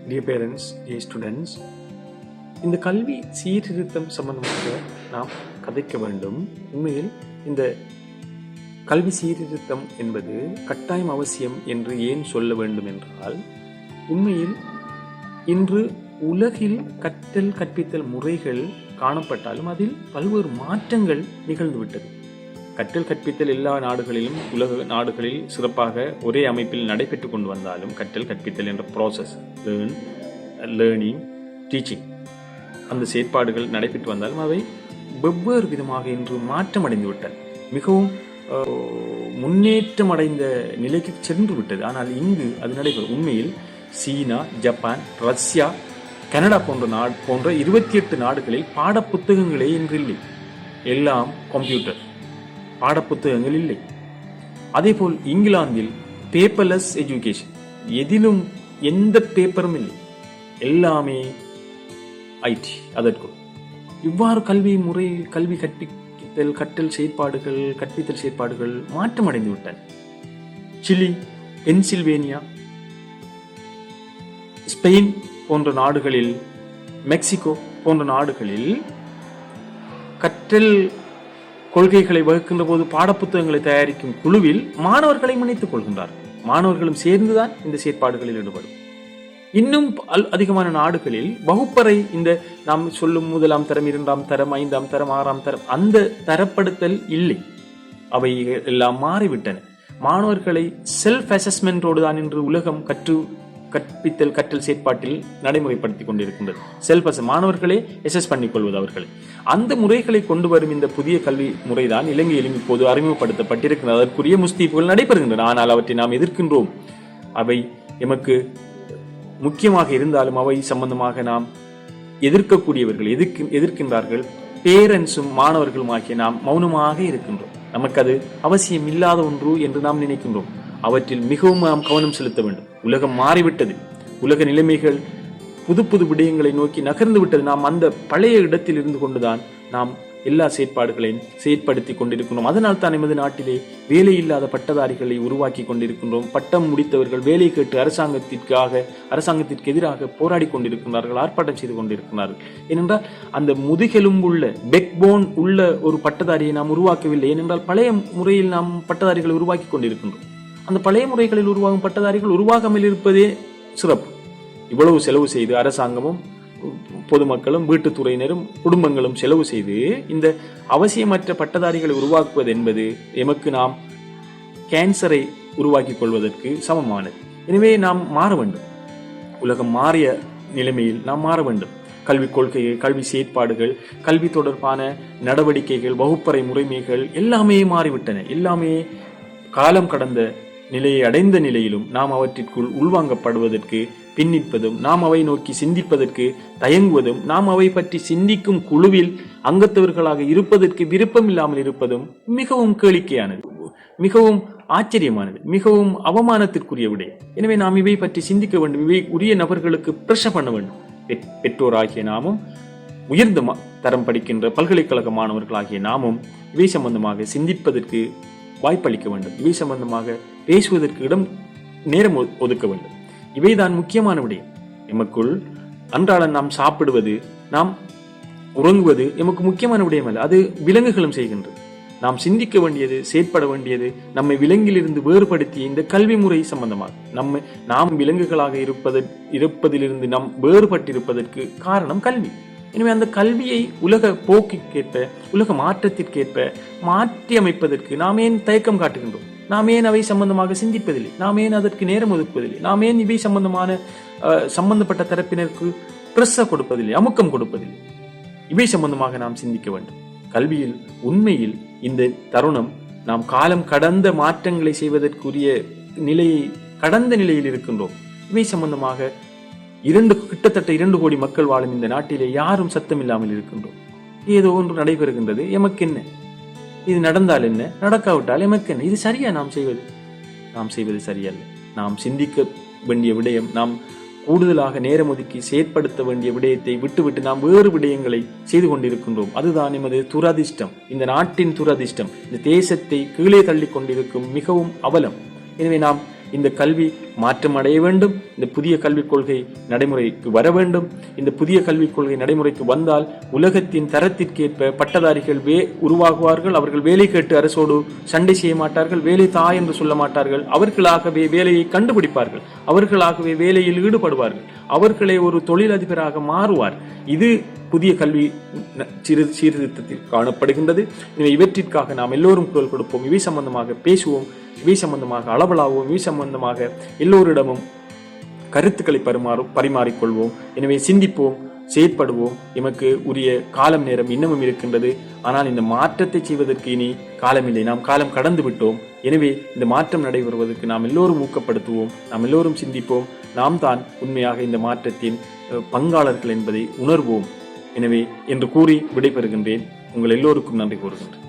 Dear parents, dear students, இந்த கல்வி சீர்திருத்தம் சம்பந்தமாக நாம் கதைக்க வேண்டும். உண்மையில் இந்த கல்வி சீர்திருத்தம் என்பது கட்டாயம் அவசியம் என்று ஏன் சொல்ல வேண்டும் என்றால், உண்மையில் இன்று உலகில் கற்றல் கற்பித்தல் முறைகள் காணப்பட்டாலும் அதில் பல்வேறு மாற்றங்கள் நிகழ்ந்துவிட்டது. கற்றல் கற்பித்தல் எல்லா நாடுகளிலும் உலக நாடுகளில் சிறப்பாக ஒரே அமைப்பில் நடைபெற்று கொண்டு வந்தாலும் கற்றல் கற்பித்தல் என்ற ப்ராசஸ், லேர்னிங், டீச்சிங், அந்த செயற்பாடுகள் நடைபெற்று வந்தாலும் அவை வெவ்வேறு விதமாக இன்று மாற்றமடைந்து விட்டன. மிகவும் முன்னேற்றம் அடைந்த நிலைக்கு சென்று விட்டது. ஆனால் இங்கு அது நடைபெறும். உண்மையில் சீனா, ஜப்பான், ரஷ்யா, கனடா போன்ற 28 நாடுகளில் பாடப்புத்தகங்களே இன்று இல்லை. எல்லாம் கம்ப்யூட்டர், பாடப்புத்தகங்கள் இல்லை. அதேபோல் இங்கிலாந்தில் பேப்பர்லெஸ் எஜுகேஷன், எதிலும் எந்த பேப்பரும் இல்லை, எல்லாமே ஐடி. அதற்குள் இவ்வாறு கல்வி முறை, கல்வி கற்றல் செயற்பாடுகள், கற்பித்தல் செயற்பாடுகள் மாற்றமடைந்து விட்டன. சிலி, பென்சில்வேனியா, ஸ்பெயின் போன்ற நாடுகளில், மெக்சிகோ போன்ற நாடுகளில் கற்றல் கொள்கைகளை வகுக்கின்ற போது பாடப்புத்தகங்களை தயாரிக்கும் குழுவில் மாணவர்களை இணைத்துக் கொள்கின்றார்கள். மாணவர்களும் சேர்ந்துதான் இந்த செயற்பாடுகளில் ஈடுபடும். இன்னும் அதிகமான நாடுகளில் வகுப்பறை, இந்த நாம் சொல்லும் 1ஆம் தரம், 2ஆம் தரம், 5ஆம் தரம், 6ஆம் தரம், அந்த தரப்படுத்தல் இல்லை. அவை எல்லாம் மாறிவிட்டன. மாணவர்களை செல்ஃப் அசஸ்மெண்டோடு தான் இன்று உலகம் கற்றல் செயற்பாட்டில் நடைமுறைப்படுத்திக் கொண்டிருக்கின்றது. மாணவர்களே எஸ்எஸ் பண்ணிக் கொள்வது அவர்களை. அந்த முறைகளை கொண்டு வரும் இந்த புதிய கல்வி முறைதான் இலங்கையிலும் இப்போது அறிமுகப்படுத்தப்பட்டிருக்கிறது. அதற்குரிய முஸ்தீப்புகள் நடைபெறுகின்றன. ஆனால் அவற்றை நாம் எதிர்க்கின்றோம். அவை எமக்கு முக்கியமாக இருந்தாலும் அவை சம்பந்தமாக நாம் எதிர்க்கக்கூடியவர்கள், எதிர்க்கின்றார்கள். பேரண்ட்ஸும் மாணவர்களும் ஆகிய நாம் மௌனமாக இருக்கின்றோம். நமக்கு அது அவசியம் இல்லாத ஒன்று என்று நாம் நினைக்கின்றோம். அவற்றில் மிகவும் நாம் கவனம் செலுத்த வேண்டும். உலகம் மாறிவிட்டது. உலக நிலைமைகள் புது புது விடயங்களை நோக்கி நகர்ந்து விட்டது. நாம் அந்த பழைய இடத்தில் இருந்து கொண்டுதான் நாம் எல்லா செயற்பாடுகளையும் செயற்படுத்தி கொண்டிருக்கின்றோம். அதனால் தான் எமது நாட்டிலே வேலை இல்லாத பட்டதாரிகளை உருவாக்கி கொண்டிருக்கின்றோம். பட்டம் முடித்தவர்கள் வேலை கேட்டு அரசாங்கத்திற்கு எதிராக போராடி கொண்டிருக்கிறார்கள், ஆர்ப்பாட்டம் செய்து கொண்டிருக்கிறார்கள். ஏனென்றால் அந்த முதுகெலும்புள்ள, பெக்போன் உள்ள ஒரு பட்டதாரியை நாம் உருவாக்கவில்லை. ஏனென்றால் பழைய முறையில் நாம் பட்டதாரிகளை உருவாக்கி கொண்டிருக்கின்றோம். அந்த பழைய முறைகளில் உருவாகும் பட்டதாரிகள் உருவாகாமல் இருப்பதே சிறப்பு. இவ்வளவு செலவு செய்து அரசாங்கமும் பொதுமக்களும் வீட்டுத்துறையினரும் குடும்பங்களும் செலவு செய்து இந்த அவசியமற்ற பட்டதாரிகளை உருவாக்குவது என்பது எமக்கு நாம் கேன்சரை உருவாக்கிக் கொள்வதற்கு சமமானது. எனவே நாம் மாற வேண்டும். உலகம் மாறிய நிலைமையில் நாம் மாற வேண்டும். கல்விக் கொள்கைகள், கல்வி செயற்பாடுகள், கல்வி தொடர்பான நடவடிக்கைகள், வகுப்பறை முறைமைகள் எல்லாமே மாறிவிட்டன. எல்லாமே காலம் கடந்த நிலையை அடைந்த நிலையிலும் நாம் அவற்றிற்குள் உள்வாங்கப்படுவதற்கு பின்னிப்பதும், நாம் அவை நோக்கி சிந்திப்பதற்கு தயங்குவதும், நாம் அவை பற்றி சிந்திக்கும் குழுவில் அங்கத்தவர்களாக இருப்பதற்கு விருப்பம் இல்லாமல் இருப்பதும் மிகவும் கேளிக்கையானது, மிகவும் ஆச்சரியமானது, மிகவும் அவமானத்திற்குரிய விடை. எனவே நாம் இவை பற்றி சிந்திக்க வேண்டும். இவை உரிய நபர்களுக்கு பிரஷர் பண்ண வேண்டும். பெற்றோராகிய நாமும், உயர்ந்த தரம் படிக்கின்ற பல்கலைக்கழக மாணவர்களாகிய நாமும் இவை சம்பந்தமாக சிந்திப்பதற்கு வாய்ப்பளிக்க வேண்டும். இவை சம்பந்தமாக பேசுவதற்கு நேரம் ஒதுக்க வேண்டும். இவைதான் முக்கியமான விடயம். எமக்குள் அன்றாடம் நாம் சாப்பிடுவது, நாம் உறங்குவது எமக்கு முக்கியமான விடயம் அல்ல. அது விலங்குகளும் செய்கின்றது. நாம் சிந்திக்க வேண்டியது, செயற்பட வேண்டியது நம்மை விலங்கிலிருந்து வேறுபடுத்திய இந்த கல்வி முறை சம்பந்தமாக. நாம் விலங்குகளாக இருப்பதிலிருந்து நாம் வேறுபட்டிருப்பதற்கு காரணம் கல்வி. எனவே அந்த கல்வியை உலக போக்கிற்கேற்ப, உலக மாற்றத்திற்கேற்ப மாற்றி அமைப்பதற்கு நாம் ஏன் தயக்கம் காட்டுகின்றோம்? நாம் ஏன் அவை சம்பந்தமாக சிந்திப்பதில்லை? நாம் ஏன் அதற்கு நேரம் ஒதுக்குவதில்லை? நாம் ஏன் இவை சம்பந்தப்பட்ட தரப்பினருக்கு பிரஷர் கொடுப்பதில்லை, அமுக்கம் கொடுப்பதில்லை? இவை சம்பந்தமாக நாம் சிந்திக்க வேண்டும். கல்வியில் உண்மையில் இந்த தருணம் நாம் காலம் கடந்த மாற்றங்களை செய்வதற்குரிய நிலையை கடந்த நிலையில் இருக்கின்றோம். இவை சம்பந்தமாக கிட்டத்தட்ட 2 கோடி மக்கள் வாழும் இந்த நாட்டிலே யாரும் சத்தம் இல்லாமல் இருக்கின்றோம். ஏதோ ஒன்று நடைபெறுகின்றது, எமக்கு என்ன? இது நடந்தால் என்ன, நடக்காவிட்டால் எமக்கு என்ன? இது சரியா நாம் செய்வது சரியல்ல. நாம் சிந்திக்க வேண்டிய விடயம், நாம் கூடுதலாக நேரம் ஒதுக்கி செயற்படுத்த வேண்டிய விடயத்தை விட்டுவிட்டு நாம் வேறு விடயங்களை செய்து கொண்டிருக்கின்றோம். அதுதான் எமது துரதிர்ஷ்டம், இந்த நாட்டின் துரதிர்ஷ்டம், இந்த தேசத்தை கீழே தள்ளி கொண்டிருக்கும் மிகவும் அவலம். எனவே நாம் இந்த கல்வி மாற்றம் அடைய வேண்டும். இந்த புதிய கல்விக் கொள்கை நடைமுறைக்கு வர வேண்டும். இந்த புதிய கல்விக் கொள்கை நடைமுறைக்கு வந்தால் உலகத்தின் தரத்திற்கேற்ப பட்டதாரிகள் உருவாகுவார்கள். அவர்கள் வேலை கேட்டு அரசோடு சண்டை செய்ய மாட்டார்கள், வேலை தா என்று சொல்ல மாட்டார்கள். அவர்களாகவே வேலையை கண்டுபிடிப்பார்கள், அவர்களாகவே வேலையில் ஈடுபடுவார்கள், அவர்களே ஒரு தொழிலதிபராக மாறுவார். இது புதிய கல்வி சீர்திருத்தத்தில் காணப்படுகின்றது. எனவே இவற்றிற்காக நாம் எல்லோரும் குரல் கொடுப்போம், இவை சம்பந்தமாக பேசுவோம், இவை சம்பந்தமாக அளவலாவோம், இவை சம்பந்தமாக எல்லோரிடமும் கருத்துக்களை பரிமாறிக்கொள்வோம். எனவே சிந்திப்போம், செயற்படுவோம். எமக்கு உரிய காலம் நேரம் இன்னமும் இருக்கின்றது. ஆனால் இந்த மாற்றத்தை செய்வதற்கு இனி காலமில்லை, நாம் காலம் கடந்து விட்டோம். எனவே இந்த மாற்றம் நடைபெறுவதற்கு நாம் எல்லோரும் ஊக்கப்படுத்துவோம், நாம் எல்லோரும் சிந்திப்போம். நாம் தான் உண்மையாக இந்த மாற்றத்தின் பங்காளர்கள் என்பதை உணர்வோம். எனவே என்று கூறி விடைபெறுகின்றேன். உங்கள் எல்லோருக்கும் நன்றி கூறுகின்றேன்.